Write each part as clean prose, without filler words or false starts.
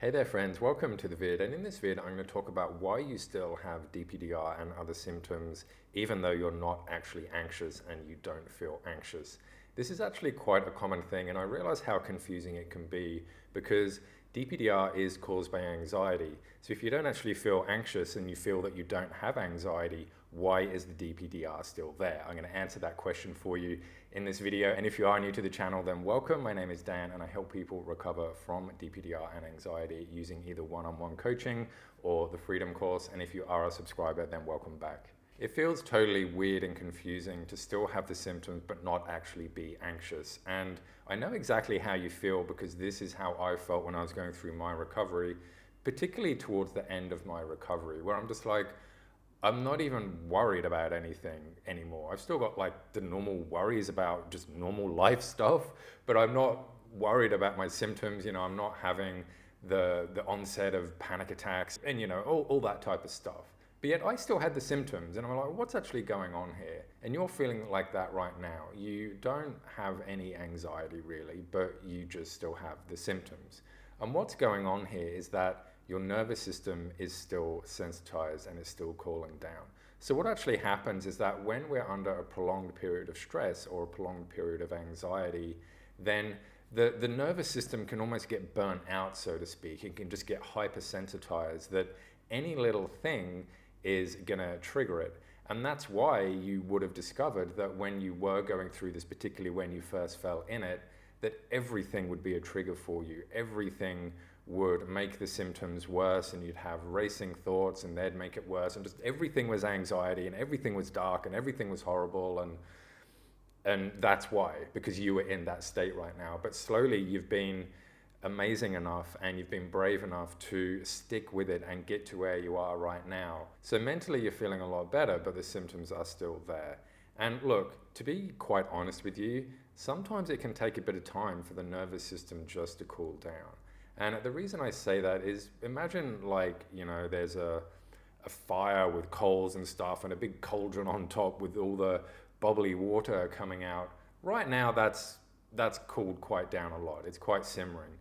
Hey there friends, welcome to the vid, and in this vid I'm going to talk about why you still have DPDR and other symptoms even though you're not actually anxious and you don't feel anxious. This is actually quite a common thing, and I realize how confusing it can be because DPDR is caused by anxiety. So if you don't actually feel anxious and you feel that you don't have anxiety, why is the DPDR still there? I'm going to answer that question for you in this video. And if you are new to the channel, then welcome. My name is Dan and I help people recover from DPDR and anxiety using either one-on-one coaching or the Freedom course. And if you are a subscriber, then welcome back. It feels totally weird and confusing to still have the symptoms but not actually be anxious. And I know exactly how you feel because this is how I felt when I was going through my recovery, particularly towards the end of my recovery, where I'm just like, I'm not even worried about anything anymore. I've still got like the normal worries about just normal life stuff, but I'm not worried about my symptoms. I'm not having the onset of panic attacks and all that type of stuff. But yet I still had the symptoms and I'm like, what's actually going on here? And you're feeling like that right now. You don't have any anxiety really, but you just still have the symptoms. And what's going on here is that your nervous system is still sensitized and is still cooling down. So what actually happens is that when we're under a prolonged period of stress or a prolonged period of anxiety, then the nervous system can almost get burnt out, so to speak. It can just get hypersensitized that any little thing is gonna trigger it. And that's why you would have discovered that when you were going through this, particularly when you first fell in it, that everything would be a trigger for you. Everything would make the symptoms worse and you'd have racing thoughts and they'd make it worse, and just everything was anxiety and everything was dark and everything was horrible, and that's why, because you were in that state right now. But slowly you've been amazing enough and you've been brave enough to stick with it and get to where you are right now. So mentally you're feeling a lot better, but the symptoms are still there. And look, to be quite honest with you, sometimes it can take a bit of time for the nervous system just to cool down. And the reason I say that is, imagine there's a fire with coals and stuff and a big cauldron on top with all the bubbly water coming out. Right now that's cooled quite down a lot. It's quite simmering.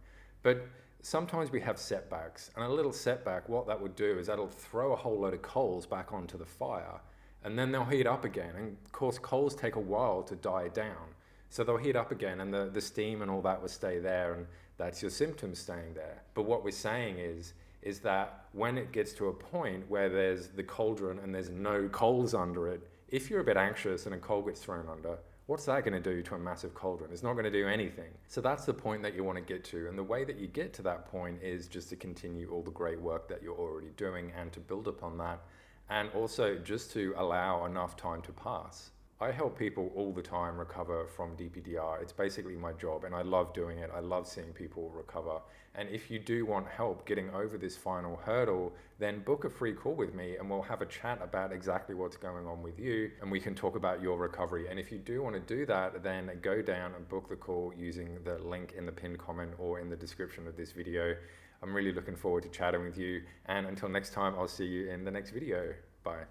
But sometimes we have setbacks, and a little setback, what that would do is that'll throw a whole load of coals back onto the fire, and then they'll heat up again. And of course coals take a while to die down. So they'll heat up again and the steam and all that will stay there, and that's your symptoms staying there. But what we're saying is that when it gets to a point where there's the cauldron and there's no coals under it, if you're a bit anxious and a coal gets thrown under, what's that going to do to a massive cauldron? It's not going to do anything. So that's the point that you want to get to. And the way that you get to that point is just to continue all the great work that you're already doing and to build upon that. And also just to allow enough time to pass. I help people all the time recover from DPDR. It's basically my job and I love doing it. I love seeing people recover. And if you do want help getting over this final hurdle, then book a free call with me and we'll have a chat about exactly what's going on with you and we can talk about your recovery. And if you do want to do that, then go down and book the call using the link in the pinned comment or in the description of this video. I'm really looking forward to chatting with you. And until next time, I'll see you in the next video. Bye.